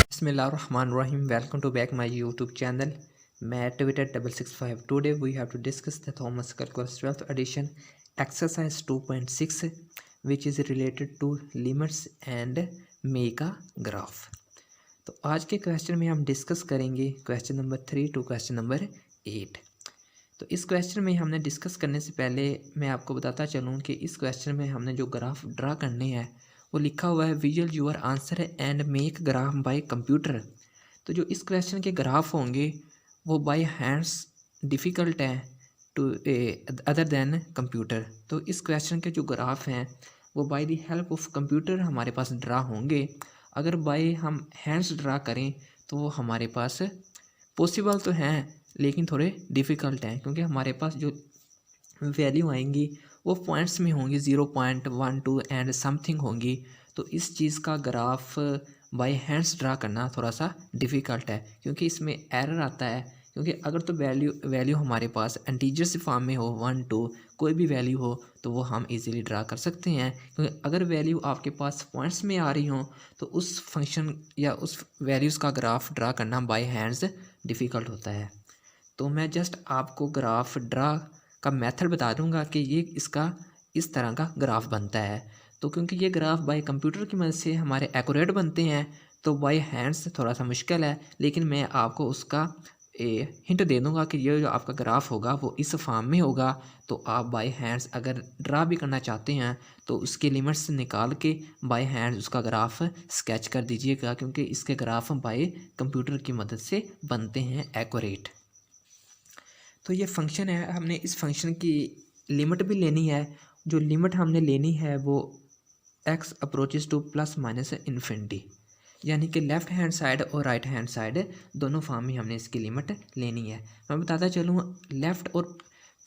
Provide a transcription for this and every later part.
Bismillahirrahmanirrahim. Welcome to back my YouTube channel. Math Twitter 665. Today we have to discuss the Thomas Calculus 12th edition exercise 2.6, which is related to limits and make a graph. तो आज के question में हम discuss करेंगे question number 3 to question number 8। तो इस question में हमने डिस्कस करने से पहले मैं आपको बताता चलूँ कि इस क्वेश्चन में हमने जो ग्राफ ड्रा करने हैं वो लिखा हुआ है visual your answer and make graph by computer. तो जो इस क्वेश्चन के ग्राफ होंगे वो बाय हैंड्स डिफ़िकल्ट है टू अदर देन कंप्यूटर। तो इस क्वेश्चन के जो ग्राफ हैं वो by the help of computer हमारे पास ड्रा होंगे। अगर बाय हम हैंड्स ड्रा करें तो वो हमारे पास पॉसिबल तो हैं लेकिन थोड़े डिफ़िकल्ट हैं, क्योंकि हमारे पास जो वैल्यू आएंगी वो पॉइंट्स में होंगी, 0.12 एंड समथिंग होंगी। तो इस चीज़ का ग्राफ बाय हैंड्स ड्रा करना थोड़ा सा डिफ़िकल्ट है, क्योंकि इसमें एरर आता है। क्योंकि अगर तो वैल्यू हमारे पास इंटीजर्स फॉर्म में हो, 1 2 कोई भी वैल्यू हो तो वो हम इजीली ड्रा कर सकते हैं। क्योंकि अगर वैल्यू आपके पास पॉइंट्स में आ रही हो तो उस फंक्शन या उस वैल्यूज़ का ग्राफ ड्रा करना बाय हैंड्स डिफ़िकल्ट होता है। तो मैं जस्ट आपको ग्राफ ड्रा का मेथड बता दूंगा कि ये इसका इस तरह का ग्राफ बनता है। तो क्योंकि ये ग्राफ बाय कंप्यूटर की मदद से हमारे एक्यूरेट बनते हैं तो बाय हैंड्स थोड़ा सा मुश्किल है, लेकिन मैं आपको उसका हिंट दे दूंगा कि ये जो आपका ग्राफ होगा वो इस फॉर्म में होगा। तो आप बाय हैंड्स अगर ड्रा भी करना चाहते हैं तो उसके लिमिट्स निकाल के बाय हैंड्स उसका ग्राफ स्केच कर दीजिएगा, क्योंकि इसके ग्राफ बाय कंप्यूटर की मदद से बनते हैं एक्यूरेट। तो ये फंक्शन है, हमने इस फंक्शन की लिमिट भी लेनी है। जो लिमिट हमने लेनी है वो x approaches to plus minus infinity, यानी कि लेफ़्ट हैंड साइड और राइट हैंड साइड दोनों फॉर्म में हमने इसकी लिमिट लेनी है। मैं बताता चलूँ, लेफ़्ट और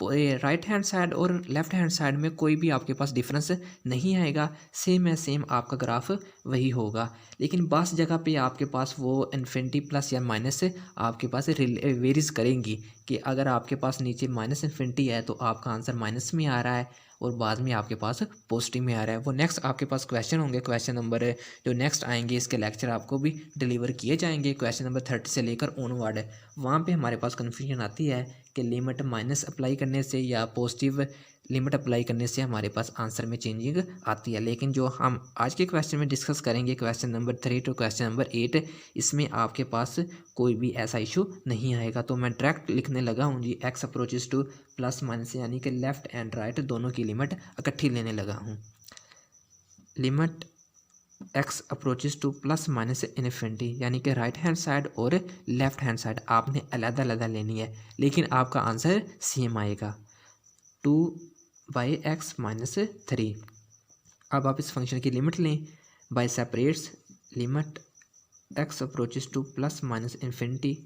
राइट हैंड साइड और लेफ़्ट हैंड साइड में कोई भी आपके पास डिफरेंस नहीं आएगा, सेम है सेम आपका ग्राफ वही होगा। लेकिन बस जगह पे आपके पास वो इन्फिनिटी प्लस या माइनस आपके पास वेरीज करेंगी कि अगर आपके पास नीचे माइनस इन्फिनिटी है तो आपका आंसर माइनस में आ रहा है और बाद में आपके पास पॉजिटिव में आ रहा है। वो नेक्स्ट आपके पास क्वेश्चन होंगे, क्वेश्चन नंबर जो नेक्स्ट आएंगे इसके लेक्चर आपको भी डिलीवर किए जाएंगे क्वेश्चन नंबर 30 से लेकर ऑनवर्ड। वहाँ पे हमारे पास कन्फ्यूजन आती है कि लिमिट माइनस अप्लाई करने से या पॉजिटिव लिमिट अप्लाई करने से हमारे पास आंसर में चेंजिंग आती है। लेकिन जो हम आज के क्वेश्चन में डिस्कस करेंगे question number 3 to question number 8, इसमें आपके पास कोई भी ऐसा इशू नहीं आएगा। तो मैं डायरेक्ट लिखने लगा हूँ जी, x approaches to plus minus यानी कि लेफ़्ट एंड राइट दोनों की लिमिट इकट्ठी लेने लगा हूँ। Limit x approaches to plus minus infinity, यानी कि राइट हैंड साइड और लेफ़्ट हैंड साइड आपने अलग अलग लेनी है, लेकिन आपका आंसर सेम आएगा 2/x माइनस 3। अब आप इस फंक्शन की लिमिट लें by separates limit x approaches to plus minus infinity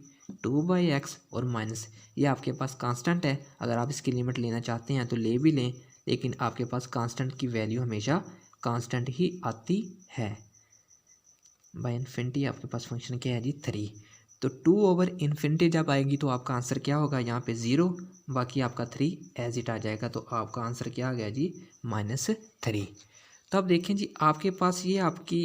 2/x और माइनस, ये आपके पास कांस्टेंट है। अगर आप इसकी लिमिट लेना चाहते हैं तो ले भी लें, लेकिन आपके पास कांस्टेंट की वैल्यू हमेशा कांस्टेंट ही आती है। बाय इन्फिनिटी आपके पास फंक्शन क्या है जी 3। तो 2/इन्फिनिटी जब आएगी तो आपका आंसर क्या होगा, यहाँ पे 0, बाकी आपका 3 एज इट आ जाएगा। तो आपका आंसर क्या आ गया जी -3। तो अब देखें जी, आपके पास ये आपकी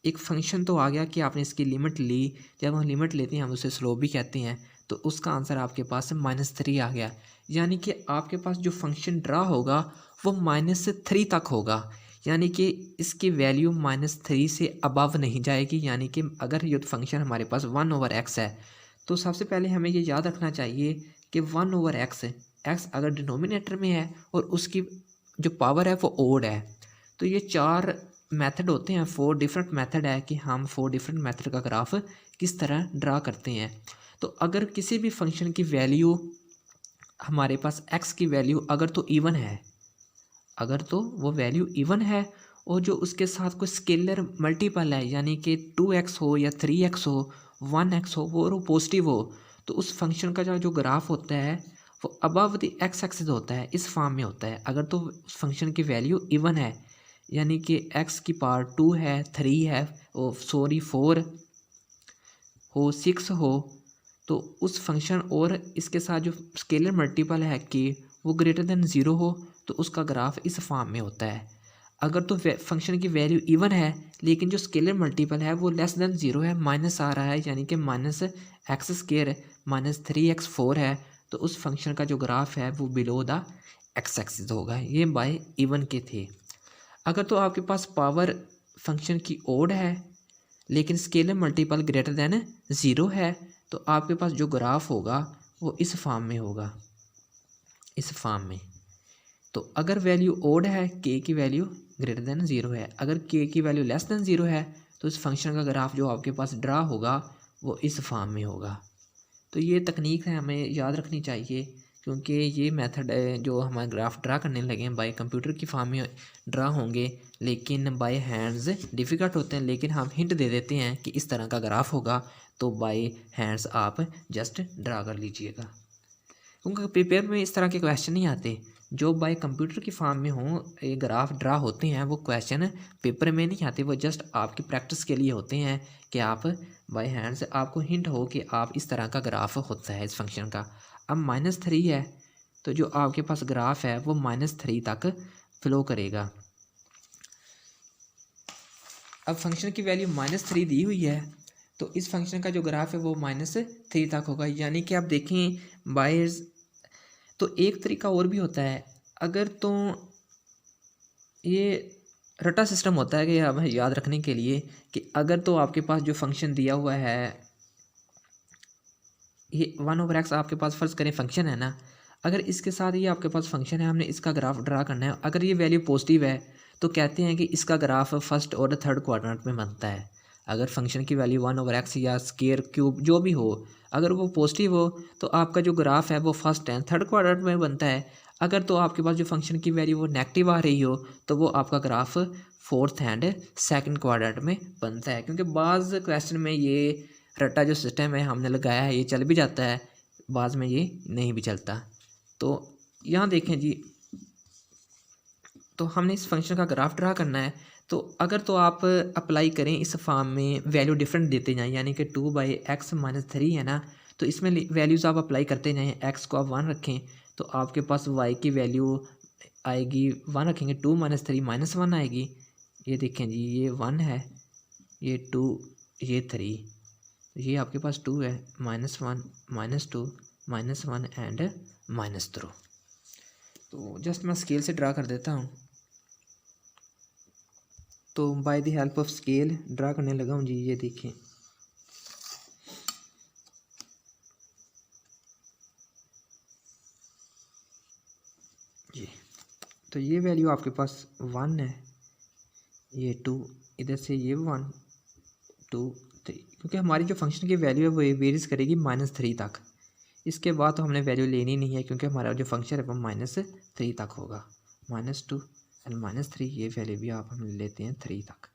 एक फंक्शन तो आ गया कि आपने इसकी लिमिट ली। जब हम लिमिट लेते हैं हम उसे स्लोप भी कहते हैं, तो उसका आंसर आपके पास -3 आ गया। यानी कि आपके पास जो फंक्शन ड्रा होगा वो -3 तक होगा, यानी कि इसकी वैल्यू -3 से अबव नहीं जाएगी। यानी कि अगर ये फंक्शन हमारे पास 1/x है तो सबसे पहले हमें ये याद रखना चाहिए कि 1/x x अगर डिनोमिनेटर में है और उसकी जो पावर है वो ओड है, तो ये 4 मेथड होते हैं, 4 डिफरेंट मेथड है कि हम 4 डिफरेंट मेथड का ग्राफ किस तरह ड्रा करते हैं। तो अगर किसी भी फंक्शन की वैल्यू हमारे पास x की वैल्यू अगर तो इवन है, अगर तो वो वैल्यू इवन है और जो उसके साथ कोई स्केलर मल्टीपल है, यानी कि 2x हो या 3x हो 1x हो वो पॉजिटिव हो, तो उस फंक्शन का जो ग्राफ होता है वो अबव द x एक्सिस होता है, इस फॉर्म में होता है। अगर तो उस फंक्शन की वैल्यू इवन है, यानी कि x की पावर 2 है, 3 है, 4 हो, 6 हो, तो उस फंक्शन और इसके साथ जो स्केलर मल्टीपल है कि वो ग्रेटर देन ज़ीरो हो तो उसका ग्राफ इस फॉर्म में होता है। अगर तो फंक्शन की वैल्यू इवन है लेकिन जो स्केलर मल्टीपल है वो लेस देन ज़ीरो है, माइनस आ रहा है, यानी कि minus x square minus 3x4 है, तो उस फंक्शन का जो ग्राफ है वो बिलो द एक्स एक्सिस होगा। ये बाय इवन के थे। अगर तो आपके पास पावर फंक्शन की ओड है लेकिन scalar multiple greater than zero है तो आपके पास जो ग्राफ होगा वो इस फॉर्म में होगा, इस फॉर्म में। तो अगर वैल्यू ओड है, के की वैल्यू ग्रेटर देन ज़ीरो है, अगर के की वैल्यू लेस देन ज़ीरो है तो इस फंक्शन का ग्राफ जो आपके पास ड्रा होगा वो इस फॉर्म में होगा। तो ये तकनीक है, हमें याद रखनी चाहिए, क्योंकि ये मेथड जो हमारे ग्राफ ड्रा करने लगे हैं बाय कंप्यूटर की फॉर्म में ड्रा होंगे, लेकिन बाय हैंड्स डिफ़िकल्ट होते हैं। लेकिन हम हिंट दे देते हैं कि इस तरह का ग्राफ होगा, तो बाय हैंड्स आप जस्ट ड्रा कर लीजिएगा, क्योंकि पेपर में इस तरह के क्वेश्चन नहीं आते। जो बाय कंप्यूटर की फॉर्म में हों ये ग्राफ ड्रा होते हैं वो क्वेश्चन पेपर में नहीं आते, वो जस्ट आपकी प्रैक्टिस के लिए होते हैं कि आप बाय हैंड्स आपको हिंट हो कि आप इस तरह का ग्राफ होता है इस फंक्शन का। अब -3 है तो जो आपके पास ग्राफ है वो -3 तक फ्लो करेगा। अब फंक्शन की वैल्यू -3 दी हुई है तो इस फंक्शन का जो ग्राफ है वो -3 तक होगा। यानी कि आप देखें बायर्स, तो एक तरीका और भी होता है। अगर तो ये रटा सिस्टम होता है कि हमें याद रखने के लिए कि अगर तो आपके पास जो फंक्शन दिया हुआ है ये 1/x आपके पास फ़र्ज़ करें फंक्शन है ना, अगर इसके साथ ये आपके पास फंक्शन है, हमने इसका ग्राफ ड्रा करना है, अगर ये वैल्यू पॉजिटिव है तो कहते हैं कि इसका ग्राफ फर्स्ट और थर्ड क्वाड्रेंट में बनता है। अगर फंक्शन की वैल्यू 1/x या स्केयर क्यूब जो भी हो, अगर वो पॉजिटिव हो तो आपका जो ग्राफ है वो फर्स्ट एंड थर्ड क्वाड्रेंट में बनता है। अगर तो आपके पास जो फंक्शन की वैल्यू वो नेगेटिव आ रही हो तो वो आपका graph fourth and second quadrant में बनता है। क्योंकि बाज़ क्वेश्चन में ये रट्टा जो सिस्टम है हमने लगाया है ये चल भी जाता है, बाद में ये नहीं भी चलता। तो यहाँ देखें जी, तो हमने इस फंक्शन का ग्राफ ड्रा करना है। तो अगर तो आप अप्लाई करें इस फॉर्म में, वैल्यू डिफरेंट देते जाएं, यानी कि 2/x - 3 है ना, तो इसमें वैल्यूज़ आप अप्लाई करते जाएं। x को आप 1 रखें तो आपके पास y की वैल्यू आएगी 1 रखेंगे 2 - 3 -1 आएगी। ये देखें जी, ये 1 है, ये 2, ये 3, ये आपके पास 2 है, -1 -2 -1 एंड -3। तो जस्ट मैं स्केल से ड्रा कर देता हूँ। तो bye the help of scale draw करने लगा हूँ जी। ये देखें, ये तो ये वैल्यू आपके पास 1 है, ये 2, इधर से ये 1 2 3, क्योंकि हमारी जो फंक्शन की वैल्यू है वो वेरीज करेगी -3 तक। इसके बाद तो हमने वैल्यू लेनी नहीं है क्योंकि हमारा जो फंक्शन है वो -3 तक होगा। -2 एंड -3 ये वैल्यू भी आप हम लेते हैं 3 तक।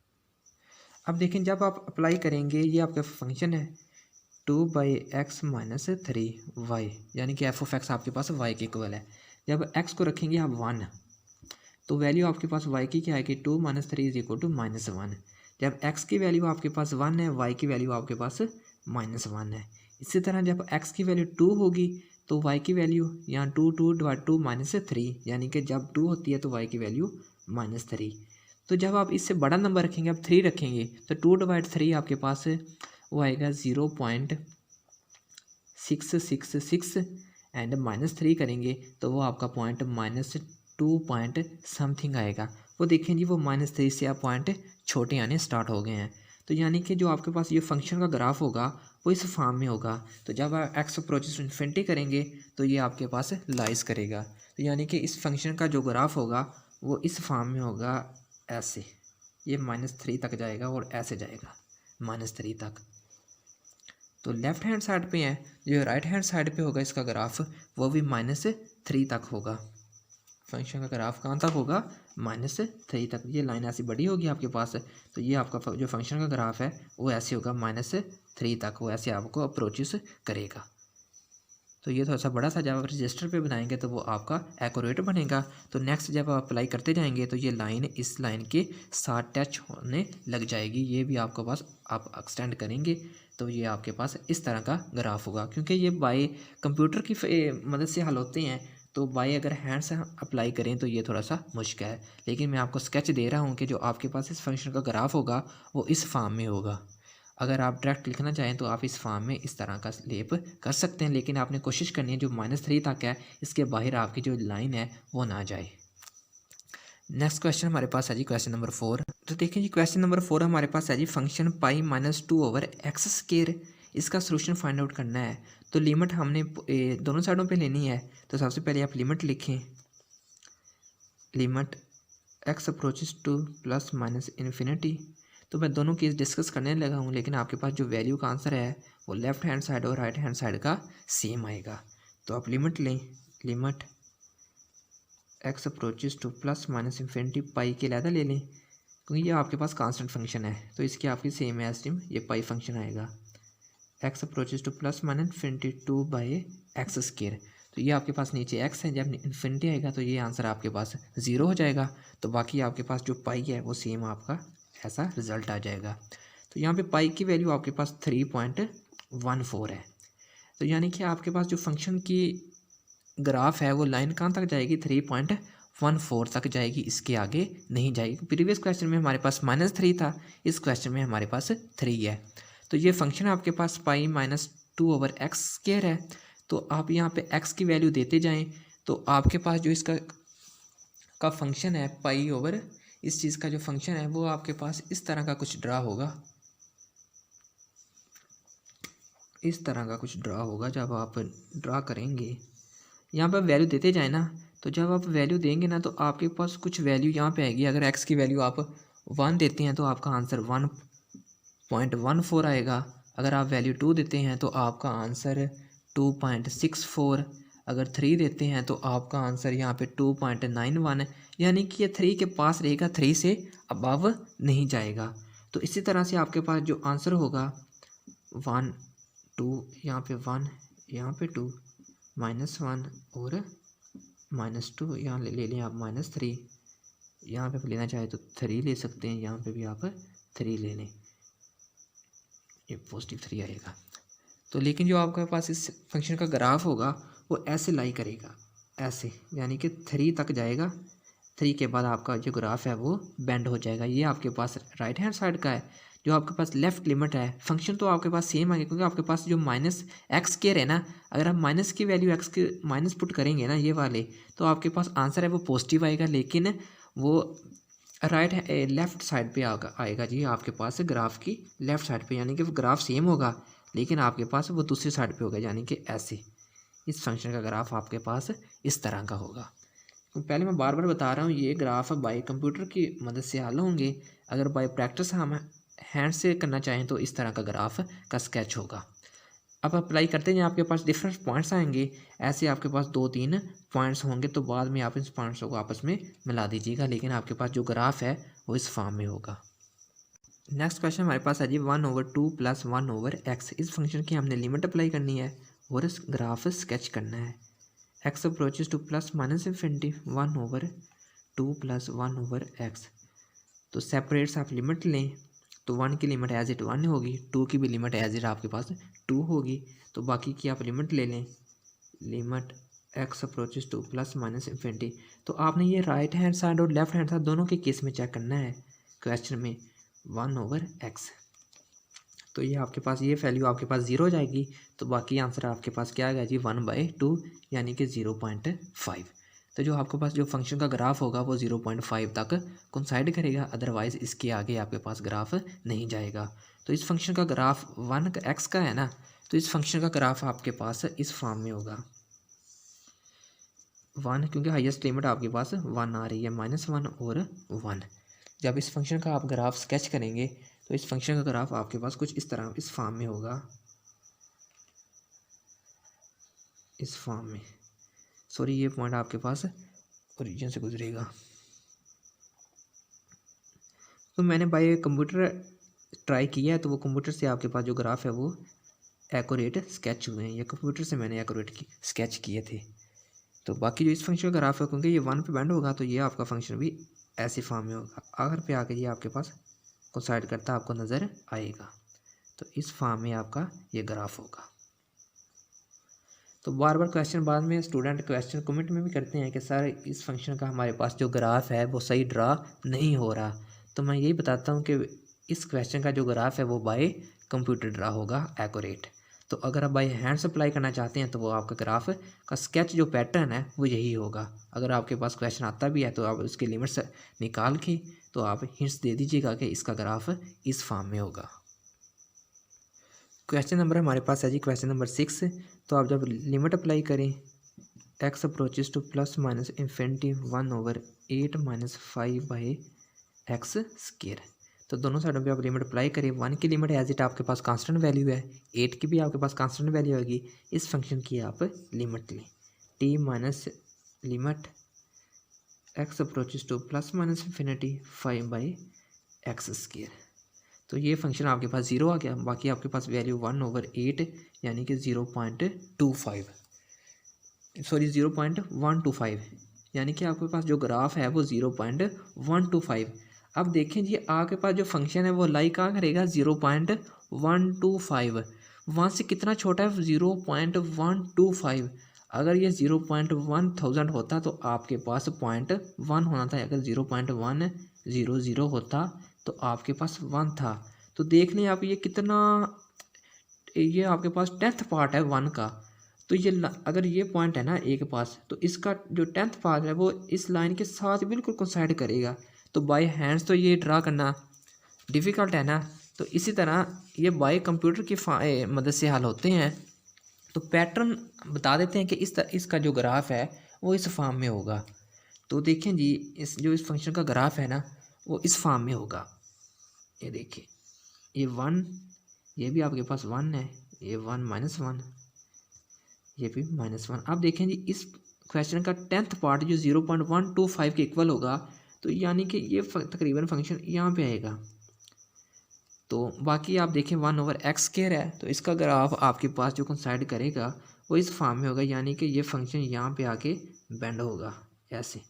अब देखें, जब आप अप्लाई करेंगे, ये आपका फंक्शन है 2/x - 3y, यानी कि f(x) आपके पास y के इक्वल है। जब x को रखेंगे आप 1 तो वैल्यू आपके पास y की क्या आएगी, 2 - 3 = -1। जब x की वैल्यू आपके पास 1 है, y की वैल्यू आपके पास -1 है। इसी तरह जब x की वैल्यू 2 होगी तो y की वैल्यू यहाँ 2 -3, यानी कि जब 2 होती है तो y की वैल्यू -3। तो जब आप इससे बड़ा नंबर रखेंगे, आप 3 रखेंगे तो 2/3 आपके पास वो आएगा 0.666 एंड -3 करेंगे तो वो आपका पॉइंट -2 पॉइंट समथिंग आएगा। वो देखें जी, वो -3 से आप पॉइंट छोटे आने स्टार्ट हो गए हैं। तो यानी कि जो आपके पास ये फंक्शन का ग्राफ होगा वो इस फॉर्म में होगा। तो जब आप x अप्रोचेस टू इन्फिनिटी करेंगे तो ये आपके पास लाइज करेगा। तो यानी कि इस फंक्शन का जो ग्राफ होगा वो इस फॉर्म में होगा, ऐसे ये -3 तक जाएगा और ऐसे जाएगा -3 तक। तो लेफ़्ट हैंड साइड पे है, जो राइट हैंड साइड पे होगा इसका ग्राफ वो भी -3 तक होगा। फंक्शन का ग्राफ कहाँ तक होगा, -3 तक। ये लाइन ऐसी बड़ी होगी आपके पास, तो ये आपका जो फंक्शन का ग्राफ है वो ऐसे होगा -3 तक, वो ऐसे आपको अप्रोचेस करेगा। तो ये थोड़ा सा बड़ा सा जब आप रजिस्टर पे बनाएंगे तो वो आपका एक्यूरेट बनेगा। तो नेक्स्ट जब आप अप्लाई करते जाएंगे तो ये लाइन इस लाइन के साथ टच होने लग जाएगी। ये भी आपके पास आप एक्सटेंड करेंगे तो ये आपके पास इस तरह का ग्राफ होगा। क्योंकि ये बाय कंप्यूटर की मदद से हल होते हैं तो बाय अगर हैंड से अप्लाई करें तो ये थोड़ा सा मुश्किल है, लेकिन मैं आपको स्केच दे रहा हूँ कि जो आपके पास इस फंक्शन का ग्राफ होगा वो इस फॉर्म में होगा। अगर आप डायरेक्ट लिखना चाहें तो आप इस फॉर्म में इस तरह का लेप कर सकते हैं, लेकिन आपने कोशिश करनी है जो -3 तक है इसके बाहर आपकी जो लाइन है वो ना जाए। नेक्स्ट क्वेश्चन हमारे पास है जी क्वेश्चन नंबर 4। तो देखिए जी क्वेश्चन नंबर 4 हमारे पास है जी फंक्शन पाई -2/x²। इसका सोल्यूशन फाइंड आउट करना है। तो लिमिट हमने दोनों साइडों पे लेनी है। तो सबसे पहले आप लिमिट लिखें, limit x approaches to +-infinity. तो मैं दोनों केस डिस्कस करने लगा हूँ, लेकिन आपके पास जो वैल्यू का आंसर है वो लेफ्ट हैंड साइड और राइट हैंड साइड का सेम आएगा। तो आप लिमिट लें, limit x approaches to +-infinity pi के लैदा ले लें, क्योंकि ये आपके पास कांस्टेंट फंक्शन है तो इसकी आपकी सेम है एस्टिम ये पाई फंक्शन आएगा। x approaches to +-infinity 2/x²। तो ये आपके पास नीचे x है, जब इन्फिनिटी आएगा तो ये आंसर आपके पास 0 हो जाएगा। तो बाकी आपके पास जो पाई है वो सेम आपका ऐसा रिजल्ट आ जाएगा। तो यहाँ पे पाई की वैल्यू आपके पास 3.14 है। तो यानी कि आपके पास जो फंक्शन की ग्राफ है वो लाइन कहाँ तक जाएगी, 3.14 तक जाएगी, इसके आगे नहीं जाएगी। प्रीवियस क्वेश्चन में हमारे पास -3 था, इस क्वेश्चन में हमारे पास 3 है। तो ये फंक्शन आपके पास पाई -2/x² है। तो आप यहाँ पे x की वैल्यू देते जाएं तो आपके पास जो इसका फंक्शन है पाई ओवर इस चीज़ का जो फंक्शन है वो आपके पास इस तरह का कुछ ड्रा होगा, इस तरह का कुछ ड्रा होगा। जब आप ड्रा करेंगे यहाँ पर वैल्यू देते जाए ना, तो जब आप वैल्यू देंगे ना तो आपके पास कुछ वैल्यू यहाँ पे आएगी। अगर x की वैल्यू आप 1 देते हैं तो आपका आंसर 1.14 आएगा। अगर आप वैल्यू 2 देते हैं तो आपका आंसर 2.64। अगर 3 देते हैं तो आपका आंसर यहाँ पे 2.91, यानी कि ये 3 के पास रहेगा, 3 से अबव नहीं जाएगा। तो इसी तरह से आपके पास जो आंसर होगा 1 2 यहाँ पे 1 यहाँ पे 2 -1 और -2 यहाँ ले लें आप -3। यहाँ पे लेना चाहे तो 3 ले सकते हैं, यहाँ पे भी आप 3 ले लें, ये +3 आएगा। तो लेकिन जो आपके पास इस फंक्शन का ग्राफ होगा वो ऐसे लाई करेगा, ऐसे, यानी कि 3 तक जाएगा। 3 के बाद आपका जो ग्राफ है वो बेंड हो जाएगा। ये आपके पास राइट हैंड साइड का है। जो आपके पास लेफ्ट लिमिट है, फंक्शन तो आपके पास सेम आएगा, क्योंकि आपके पास जो -x² है ना, अगर आप माइनस की वैल्यू x के माइनस पुट करेंगे ना ये वाले, तो आपके पास आंसर है वो पॉजिटिव आएगा, लेकिन वो लेफ्ट साइड पे आएगा जी आपके पास ग्राफ की लेफ्ट साइड पे, यानी कि ग्राफ सेम होगा लेकिन आपके पास वो दूसरी साइड पे होगा, यानी कि ऐसे इस फंक्शन का ग्राफ आपके पास इस तरह का होगा। तो पहले मैं बार बार बता रहा हूँ ये ग्राफ बाय कंप्यूटर की मदद से हल होंगे। अगर बाय प्रैक्टिस हम हैंड से करना चाहें तो इस तरह का ग्राफ का स्केच होगा। अब अप्लाई करते हैं, आपके पास डिफरेंट पॉइंट्स आएंगे, ऐसे आपके पास 2-3 पॉइंट्स होंगे, तो बाद में आप इन पॉइंट्सों को आपस में मिला दीजिएगा, लेकिन आपके पास जो ग्राफ है वो इस फॉर्म में होगा। नेक्स्ट क्वेश्चन हमारे पास है जी 1/2 + 1/x। इस फंक्शन की हमने लिमिट अप्लाई करनी है और इस ग्राफ स्केच करना है। x approaches to +-infinity 1/2 + 1/x। तो सेपरेट से आप लिमिट लें, तो 1 की लिमिट एज इट 1 होगी, 2 की भी लिमिट एज इट आपके पास 2 होगी। तो बाकी की आप लिमिट ले लें, limit x approaches to +-infinity. तो आपने ये राइट हैंड साइड और लेफ्ट हैंड साइड दोनों के केस में चेक करना है क्वेश्चन में 1/x। तो ये आपके पास ये वैल्यू आपके पास 0 हो जाएगी, तो बाकी आंसर आपके पास क्या आएगा जी 1/2, यानी कि 0.5। तो जो आपके पास जो फंक्शन का ग्राफ होगा वो 0.5 तक कोइंसाइड करेगा, अदरवाइज़ इसके आगे आपके पास ग्राफ नहीं जाएगा। तो इस फंक्शन का ग्राफ 1x का है ना, तो इस फंक्शन का ग्राफ आपके पास इस फॉर्म में होगा 1, क्योंकि हाईएस्ट लिमिट आपके पास 1 आ रही है, -1 और 1। जब इस फंक्शन का आप ग्राफ स्केच करेंगे तो इस फंक्शन का ग्राफ आपके पास कुछ इस तरह इस फॉर्म में होगा, इस फॉर्म में। सॉरी, ये पॉइंट आपके पास ओरिजिन से गुजरेगा। तो मैंने बाय कंप्यूटर ट्राई किया है, तो वो कंप्यूटर से आपके पास जो ग्राफ है वो एक्यूरेट स्केच हुए हैं, ये कंप्यूटर से मैंने एक्यूरेट स्केच किए थे। तो बाकी जो इस फंक्शन का ग्राफ है, क्योंकि ये 1 पे बैंड होगा तो ये आपका फंक्शन भी ऐसे फॉर्म में होगा, आखिर पे आके ये आपके पास कोसाइड करता आपको नज़र आएगा। तो इस फॉर्म में आपका ये ग्राफ होगा। तो बार बार क्वेश्चन बाद में स्टूडेंट क्वेश्चन कमेंट में भी करते हैं कि सर इस फंक्शन का हमारे पास जो ग्राफ है वो सही ड्रा नहीं हो रहा। तो मैं यही बताता हूँ कि इस क्वेश्चन का जो ग्राफ है वो बाय कंप्यूटर ड्रा होगा एक्यूरेट। तो अगर आप बाय हैंड अप्लाई करना चाहते हैं तो वो आपका ग्राफ का स्केच जो पैटर्न है वो यही होगा। अगर आपके पास क्वेश्चन आता भी है तो आप उसकी लिमिट्स निकाल के तो आप हिंट्स दे दीजिएगा कि इसका ग्राफ इस फॉर्म में होगा। क्वेश्चन नंबर हमारे पास है जी क्वेश्चन नंबर 6। तो आप जब लिमिट अप्लाई करें x approaches to plus minus infinity 1/8 - 5/x square. तो दोनों साइडों पे आप लिमिट अप्लाई करें। 1 की लिमिट एज इट आपके पास कांस्टेंट वैल्यू है, 8 की भी आपके पास कांस्टेंट वैल्यू होगी। इस फंक्शन की आप लिमिट लें t minus limit x approaches to plus minus infinity 5/x square. तो ये फंक्शन आपके पास 0 आ गया, बाकी आपके पास वैल्यू 1/8 यानी कि 0.25 सॉरी 0.125 यानी कि आपके पास जो ग्राफ है वो 0.125। अब देखें जी आपके पास जो फंक्शन है वो लाई कहाँ करेगा 0.125। वहाँ से कितना छोटा है 0.125। अगर ये 0.1000 होता तो आपके पास 0.1 होना था। अगर 0.100 होता तो आपके पास 1 था। तो देख लें आप ये कितना, ये आपके पास 10th पार्ट है 1 का। तो ये अगर ये पॉइंट है ना ए के पास तो इसका जो 10th पार्ट है वो इस लाइन के साथ बिल्कुल कोइंसाइड करेगा। तो बाय हैंड्स तो ये ड्रा करना डिफ़िकल्ट है ना। तो इसी तरह ये बाय कंप्यूटर की मदद से हल होते हैं। तो पैटर्न बता देते हैं कि इसका जो ग्राफ है वो इस फॉर्म में होगा। तो देखें जी इस फंक्शन का ग्राफ है ना वो इस फॉर्म में होगा। ये देखिए ये 1, ये भी आपके पास 1 है, ये 1 - 1, ये भी -1। अब देखें जी इस क्वेश्चन का 10th पार्ट जो 0.125 के इक्वल होगा तो यानी कि ये तकरीबन फंक्शन यहाँ पे आएगा। तो बाकी आप देखें 1/x स्क्वायर है तो इसका ग्राफ आपके पास जो कोइंसाइड करेगा वो इस फॉर्म में होगा, यानी कि ये फंक्शन यहाँ पे आके बेंड होगा ऐसे।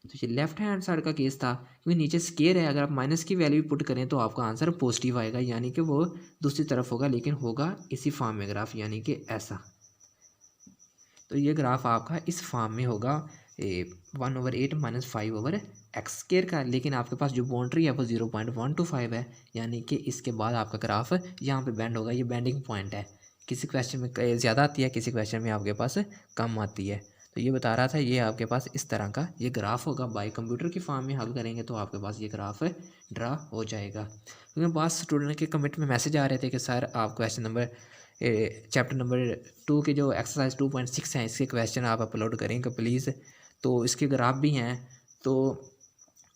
तो ये लेफ्ट हैंड साइड का केस था क्योंकि नीचे स्क्वायर है। अगर आप माइनस की वैल्यू पुट करें तो आपका आंसर पॉजिटिव आएगा, यानी कि वो दूसरी तरफ होगा, लेकिन होगा इसी फॉर्म में ग्राफ, यानी कि ऐसा। तो ये ग्राफ आपका इस फॉर्म में होगा 1/8 - 5/x स्क्वायर का। लेकिन आपके पास जो बाउंड्री है वो 0.125 है, यानी कि इसके बाद आपका ग्राफ यहाँ पे बेंड होगा। ये बेंडिंग पॉइंट है, किसी क्वेश्चन में ज़्यादा आती है, किसी क्वेश्चन में आपके पास कम आती है। तो ये बता रहा था ये आपके पास इस तरह का ये ग्राफ होगा। बाय कंप्यूटर की फॉर्म में हल करेंगे तो आपके पास ये ग्राफ ड्रा हो जाएगा। क्योंकि बहुत स्टूडेंट के कमेंट में मैसेज आ रहे थे कि सर आप क्वेश्चन नंबर चैप्टर नंबर 2 के जो एक्सरसाइज 2.6 हैं इसके क्वेश्चन आप अपलोड करेंगे प्लीज़। तो इसके ग्राफ भी हैं। तो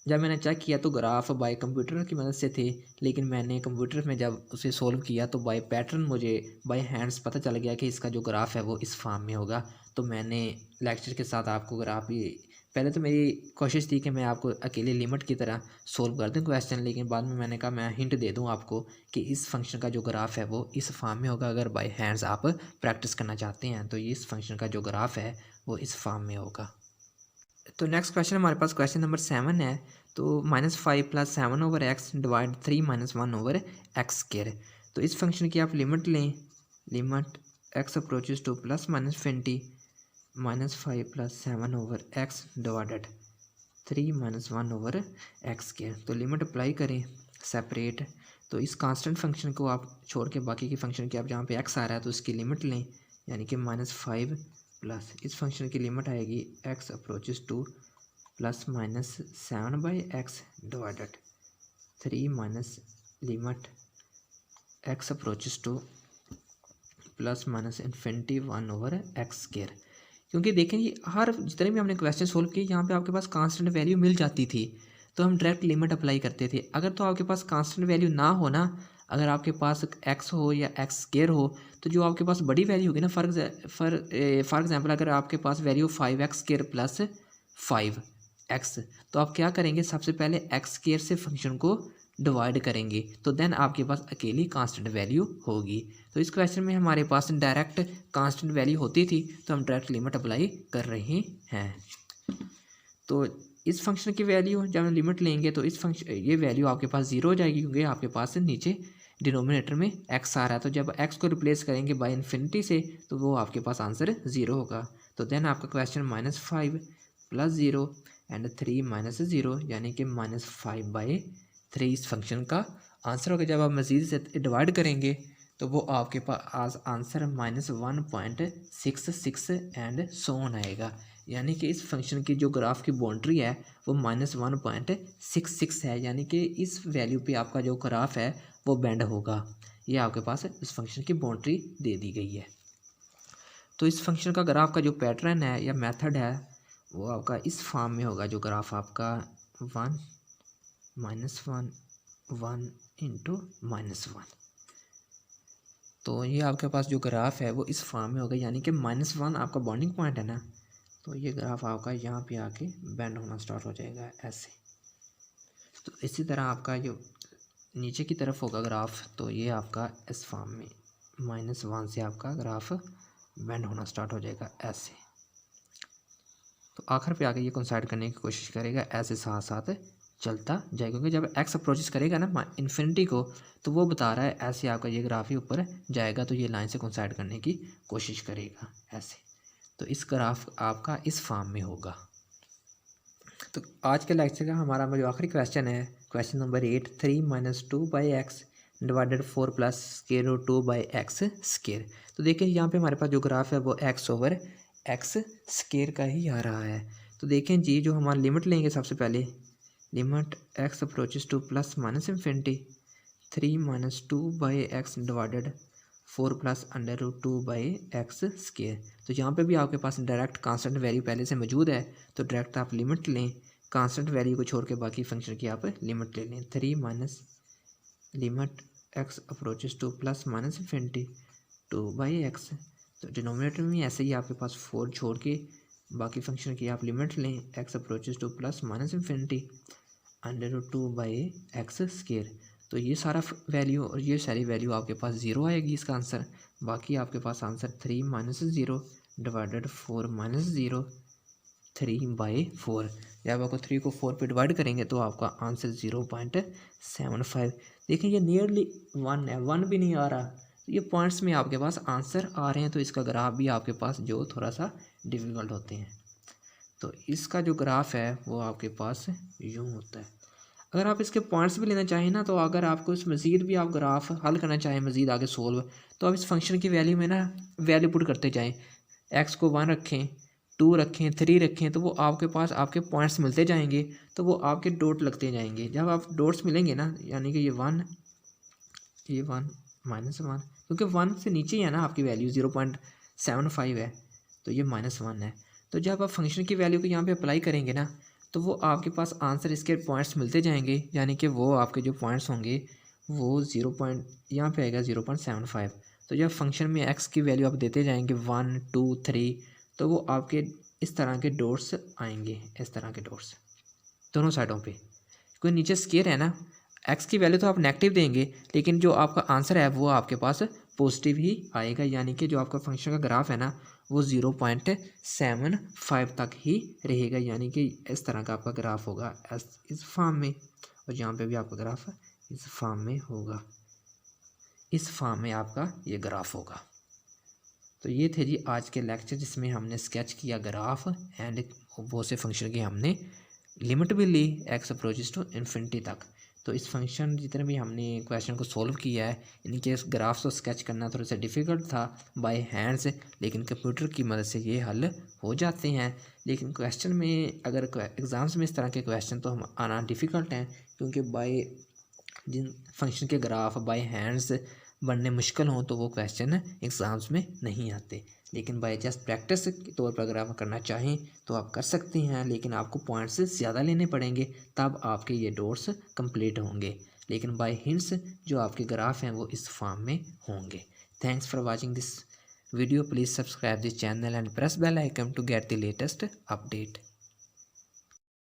जब मैंने चेक किया तो ग्राफ बाय कंप्यूटर की मदद से थे, लेकिन मैंने कंप्यूटर में जब उसे सोल्व किया तो बाय पैटर्न मुझे बाय हैंड्स पता चल गया कि इसका जो ग्राफ है वो इस फॉर्म में होगा। तो मैंने लेक्चर के साथ आपको ग्राफ भी, पहले तो मेरी कोशिश थी कि मैं आपको अकेले लिमिट की तरह सोल्व कर दूं क्वेश्चन, लेकिन बाद में मैंने कहा मैं हिंट दे दूं आपको कि इस फंक्शन का जो ग्राफ है वो इस फॉर्म में होगा। अगर बाय हैंड्स आप प्रैक्टिस करना चाहते हैं तो इस फंक्शन का जो ग्राफ है वो इस फॉर्म में होगा। तो नेक्स्ट क्वेश्चन हमारे पास क्वेश्चन नंबर 7 है। तो -5 + 7/x डिवाइड 3 - 1/x स्क्वायर। तो इस फंक्शन की आप लिमिट लें, limit x approaches to plus minus infinity -5 + 7/x divided 3 - 1/x square. तो लिमिट अप्लाई करें सेपरेट। तो इस कांस्टेंट फंक्शन को आप छोड़ के बाकी की फंक्शन की आप जहाँ पे x आ रहा है तो इसकी लिमिट लें, यानी कि -5 प्लस इस फंक्शन की लिमिट आएगी x approaches to plus minus 7/x divided 3 minus limit x approaches to plus minus infinity 1/x square. क्योंकि देखें ये हर जितने भी हमने क्वेश्चन सोल्व किए यहाँ पे आपके पास कांस्टेंट वैल्यू मिल जाती थी तो हम डायरेक्ट लिमिट अप्लाई करते थे। अगर तो आपके पास कांस्टेंट वैल्यू ना हो ना, अगर आपके पास x हो या x स्क्वायर हो तो जो आपके पास बड़ी वैल्यू होगी ना, फॉर एग्जांपल अगर आपके पास value 5x square plus 5x, तो आप क्या करेंगे सबसे पहले x स्क्वायर से फंक्शन को डिवाइड करेंगे तो देन आपके पास अकेली कांस्टेंट वैल्यू होगी। तो इस क्वेश्चन में हमारे पास डायरेक्ट कांस्टेंट वैल्यू होती थी तो हम डायरेक्ट लिमिट अप्लाई कर रहे हैं। तो इस फंक्शन की वैल्यू जब हम लिमिट लेंगे तो इस फंक्शन ये वैल्यू आपके पास 0 हो जाएगी, क्योंकि आपके पास नीचे डिनोमिनेटर में x आ रहा है, तो जब x को रिप्लेस करेंगे बाय इन्फिनिटी से तो वो आपके पास आंसर 0 होगा। तो देन आपका क्वेश्चन -5 + 0 एंड 3 - 0 यानी कि -5/3 इस फंक्शन का आंसर होगा। जब आप मज़ीद से डिवाइड करेंगे तो वो आपके पास आंसर -1.66 एंड सो ऑन आएगा। यानी कि इस फंक्शन की जो ग्राफ की बाउंड्री है वो -1.66 है, यानी कि इस वैल्यू पे आपका जो ग्राफ है वो बेंड होगा। ये आपके पास इस फंक्शन की बाउंड्री दे दी गई है। तो इस फंक्शन का ग्राफ का जो पैटर्न है या मेथड है वो आपका इस फॉर्म में होगा। जो ग्राफ आपका 1 -1 1 × -1, तो ये आपके पास जो ग्राफ है वो इस फॉर्म में होगा, यानी कि -1 आपका बॉन्डिंग पॉइंट है ना, तो ये ग्राफ आपका यहाँ पे आके बेंड होना स्टार्ट हो जाएगा ऐसे। तो इसी तरह आपका जो नीचे की तरफ होगा ग्राफ, तो ये आपका इस फॉर्म में -1 से आपका ग्राफ बेंड होना स्टार्ट हो जाएगा ऐसे। तो आखिर पे आके ये कोइंसाइड करने की कोशिश करेगा, ऐसे साथ साथ चलता जाएगा, क्योंकि जब x अप्रोचेस करेगा ना इन्फिनिटी को तो वो बता रहा है ऐसे आपका ये ग्राफ ही ऊपर जाएगा, तो ये लाइन से कोइंसाइड करने की कोशिश करेगा ऐसे। तो इस ग्राफ आपका इस फॉर्म में होगा। तो आज के लेक्चर का हमारा जो आखिरी क्वेश्चन है, क्वेश्चन नंबर 8, 3 - 2/x / 4 + (2/x²). तो देखिए यहाँ पे हमारे पास जो ग्राफ है वो x/x² का ही आ रहा है। तो देखें जी, जो हमारा लिमिट लेंगे सबसे पहले, limit x approaches to ±∞, 3 - 2/x / 4 + (√2/x²). तो यहाँ पे भी आपके पास डायरेक्ट कांस्टेंट वैल्यू पहले से मौजूद है, तो डायरेक्ट आप लिमिट लें, कांस्टेंट वैल्यू को छोड़ के बाकी फंक्शन की आप लिमिट ले लें। 3 - limit x approaches to ±∞ 2/x, तो डिनोमिनेटर में ऐसे ही आपके पास 4 छोड़ के बाकी फंक्शन की आप लिमिट लें, x अप्रोचेस टू ±∞ (√2/x²). तो ये सारा वैल्यू और ये सारी वैल्यू आपके पास 0 आएगी इसका आंसर। बाकी आपके पास आंसर 3 - 0 / 4 - 0 3/4। जब आपको 3 को 4 पे डिवाइड करेंगे तो आपका आंसर 0.75। देखिए ये नियरली 1 है, 1 भी नहीं आ रहा, तो ये पॉइंट्स में आपके पास आंसर आ रहे हैं, तो इसका ग्राफ भी आपके पास जो थोड़ा सा डिफ़िकल्ट होते हैं। तो इसका जो ग्राफ है वो आपके पास यूँ होता है। अगर आप इसके पॉइंट्स भी लेना चाहें ना, तो अगर आपको इस मज़ीद भी आप ग्राफ हल करना चाहें मज़ीद आगे सोल्व, तो आप इस फंक्शन की वैल्यू में ना वैल्यू पुट करते जाएं। x को 1 रखें, 2 रखें, 3 रखें, तो वो आपके पास आपके पॉइंट्स मिलते जाएंगे, तो वो आपके डॉट लगते जाएंगे। जब आप डॉट्स मिलेंगे ना, यानी कि ये 1 -1, क्योंकि 1 से नीचे ही है ना आपकी वैल्यू 0.75 है, तो ये -1 है। तो जब आप फंक्शन की वैल्यू को यहाँ पे अप्लाई करेंगे ना, तो वो आपके पास आंसर इसके पॉइंट्स मिलते जाएंगे, यानी कि वो आपके जो पॉइंट्स होंगे वो यहाँ पे आएगा 0.75। तो जब फंक्शन में x की वैल्यू आप देते जाएंगे 1 2 3, तो वो आपके इस तरह के डॉट्स आएंगे, इस तरह के डॉट्स दोनों साइडों पे। कोई नीचे स्केयर है ना, x की वैल्यू तो आप नेगेटिव देंगे, लेकिन जो आपका आंसर है वो आपके पास पॉजिटिव ही आएगा, यानी कि जो आपका फंक्शन का ग्राफ है ना वो 0.75 तक ही रहेगा, यानी कि इस तरह का आपका ग्राफ होगा इस फॉर्म में, और यहाँ पे भी आपका ग्राफ इस फॉर्म में होगा, इस फॉर्म में आपका ये ग्राफ होगा। तो ये थे जी आज के लेक्चर, जिसमें हमने स्केच किया ग्राफ एंड बहुत से फंक्शन की हमने लिमिट भी ली x अप्रोचेस टू इन्फिनिटी तक। तो इस फंक्शन जितने भी हमने क्वेश्चन को सॉल्व किया है, इनके ग्राफ्स को स्केच करना थोड़ा सा डिफ़िकल्ट था बाय हैंड्स, लेकिन कंप्यूटर की मदद से ये हल हो जाते हैं। लेकिन क्वेश्चन में अगर एग्ज़ाम्स में इस तरह के क्वेश्चन तो हम आना डिफ़िकल्ट हैं, क्योंकि बाय जिन फंक्शन के ग्राफ बाय हैंड्स बनने मुश्किल हों तो वो क्वेश्चन एग्ज़ाम्स में नहीं आते। लेकिन बाय जस्ट प्रैक्टिस के तौर पर अगर आप करना चाहें तो आप कर सकते हैं, लेकिन आपको पॉइंट्स ज़्यादा लेने पड़ेंगे, तब आपके ये डॉट्स कंप्लीट होंगे। लेकिन बाय हिंट्स जो आपके ग्राफ हैं वो इस फॉर्म में होंगे। Thanks for watching this video. Please subscribe this channel and press bell icon to get the latest update.